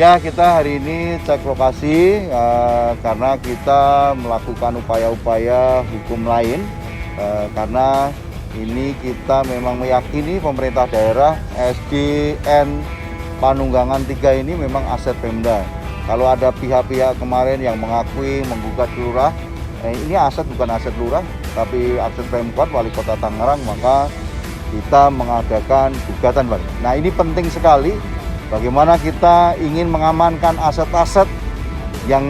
Ya, kita hari ini cek lokasi karena kita melakukan upaya-upaya hukum lain karena ini kita memang meyakini pemerintah daerah SDN Panunggangan 3 ini memang aset Pemda. Kalau ada pihak-pihak kemarin yang mengakui menggugat lurah, ini aset bukan aset lurah tapi aset Pemkot Wali Kota Tangerang, maka kita mengadakan gugatan balik. Nah, ini penting sekali. Bagaimana kita ingin mengamankan aset-aset yang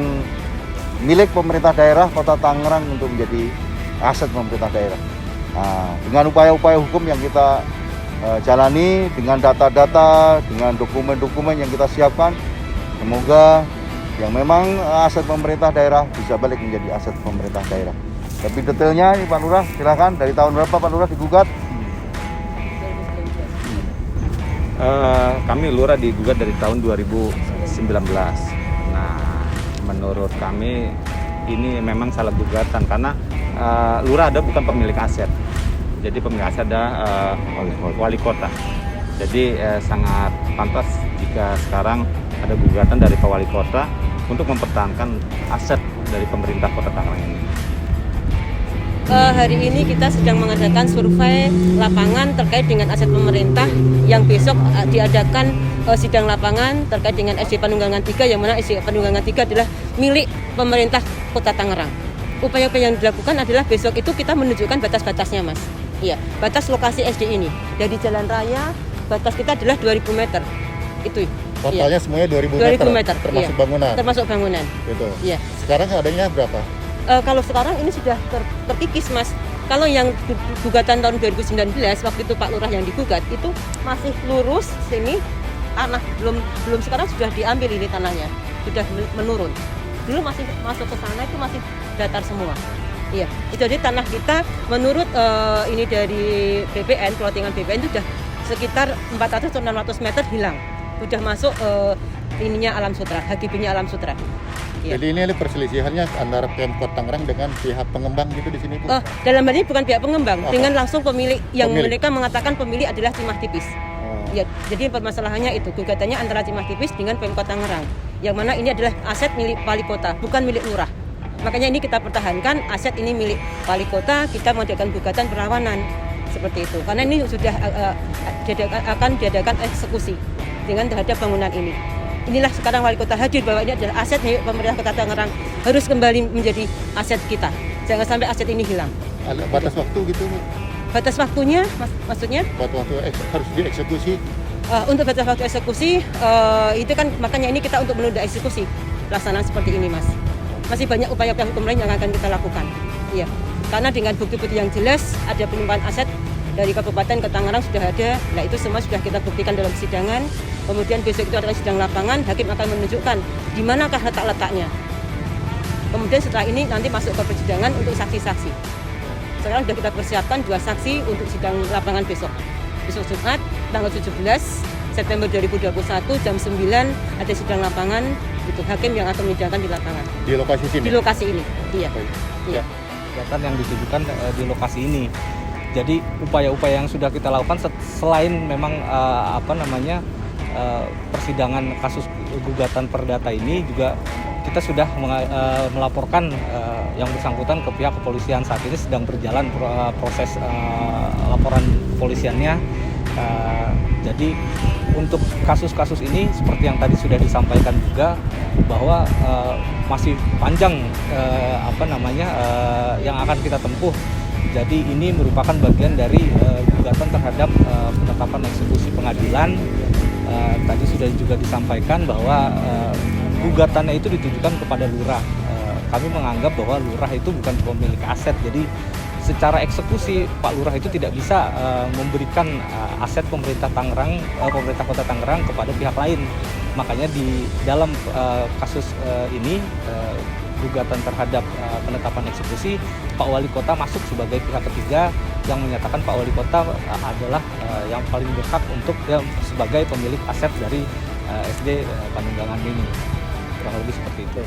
milik pemerintah daerah Kota Tangerang untuk menjadi aset pemerintah daerah. Nah, dengan upaya-upaya hukum yang kita jalani, dengan data-data, dengan dokumen-dokumen yang kita siapkan, semoga yang memang aset pemerintah daerah bisa balik menjadi aset pemerintah daerah. Tapi detailnya ini Pak Lurah, silakan dari tahun berapa Pak Lurah digugat? Kami Lurah digugat dari tahun 2019. Nah, menurut kami ini memang salah gugatan karena Lurah ada bukan pemilik aset. Jadi pemilik aset ada wali kota. Jadi sangat pantas jika sekarang ada gugatan dari Pak Wali Kota untuk mempertahankan aset dari pemerintah Kota Tangerang ini. Hari ini kita sedang mengadakan survei lapangan terkait dengan aset pemerintah yang besok diadakan sidang lapangan terkait dengan SD Panunggangan 3, yang mana SD Panunggangan 3 adalah milik pemerintah Kota Tangerang. Upaya-upaya yang dilakukan adalah besok itu kita menunjukkan batas-batasnya, Mas. Iya, batas lokasi SD ini. Dari jalan raya, batas kita adalah 2000 meter. Itu. Totalnya iya. semuanya 2000 meter, termasuk iya. bangunan. Termasuk bangunan. Gitu. Iya. Sekarang adanya berapa? Kalau sekarang ini sudah terkikis, Mas. Kalau yang gugatan tahun 2019 waktu itu Pak Lurah yang digugat itu masih lurus sini, tanah belum sekarang sudah diambil ini tanahnya, sudah menurun. Dulu masih masuk ke sana itu masih datar semua. Iya, itu jadi tanah kita menurut ini dari BPN, plottingan BPN itu sudah sekitar 400 atau 600 meter hilang. Sudah masuk ininya Alam Sutra, HGB-nya Alam Sutra. Iya. Jadi ini perselisihannya antara Pemkot Tangerang dengan pihak pengembang gitu di sini, Bu? Dalam hal ini bukan pihak pengembang, Apa? dengan langsung pemilik yang Pemilik. mereka mengatakan pemilik adalah Timah Tipis. Ya, jadi permasalahannya itu gugatannya antara Timah Tipis dengan Pemkot Tangerang, yang mana ini adalah aset milik Wali Kota, bukan milik Lurah. Makanya ini kita pertahankan, aset ini milik Wali Kota, kita mengadakan gugatan perlawanan seperti itu. Karena ini sudah akan diadakan eksekusi dengan terhadap bangunan ini. Inilah sekarang Wali Kota hadir bahwa ini adalah aset milik pemerintah Kota Tangerang, harus kembali menjadi aset kita. Jangan sampai aset ini hilang. Ada batas waktu gitu, Bu? Batas waktunya, maksudnya? Batas waktu harus dieksekusi. Untuk batas waktu eksekusi, itu kan makanya ini kita untuk menunda eksekusi pelaksanaan seperti ini, Mas. Masih banyak upaya-upaya hukum lain yang akan kita lakukan. Iya, karena dengan bukti-bukti yang jelas ada penyumpahan aset dari Kabupaten ke Tangerang sudah ada. Nah, itu semua sudah kita buktikan dalam persidangan. Kemudian besok itu adalah sidang lapangan, hakim akan menunjukkan di manakah letak-letaknya. Kemudian setelah ini nanti masuk ke persidangan untuk saksi-saksi. Sekarang sudah kita persiapkan 2 saksi untuk sidang lapangan besok. Besok Jumat tanggal 17 September 2021 jam 9 ada sidang lapangan untuk hakim yang akan menyidangkan di lapangan. Di lokasi sini? Di lokasi ini, iya. Iya. Kegiatan yang ditujukan di lokasi ini. Jadi upaya-upaya yang sudah kita lakukan selain memang persidangan kasus gugatan perdata ini, juga kita sudah melaporkan yang bersangkutan ke pihak kepolisian. Saat ini sedang berjalan proses laporan kepolisiannya. Jadi untuk kasus-kasus ini seperti yang tadi sudah disampaikan juga bahwa masih panjang yang akan kita tempuh. Jadi ini merupakan bagian dari gugatan terhadap penetapan eksekusi pengadilan. Tadi sudah juga disampaikan bahwa gugatannya itu ditujukan kepada Lurah. Kami menganggap bahwa Lurah itu bukan pemilik aset. Jadi secara eksekusi Pak Lurah itu tidak bisa memberikan aset pemerintah Tangerang, pemerintah Kota Tangerang kepada pihak lain. Makanya di dalam kasus ini gugatan terhadap penetapan eksekusi, Pak Wali Kota masuk sebagai pihak ketiga yang menyatakan Pak Wali Kota adalah yang paling berhak untuk sebagai pemilik aset dari SD Panunggangan ini. Kurang lebih seperti itu.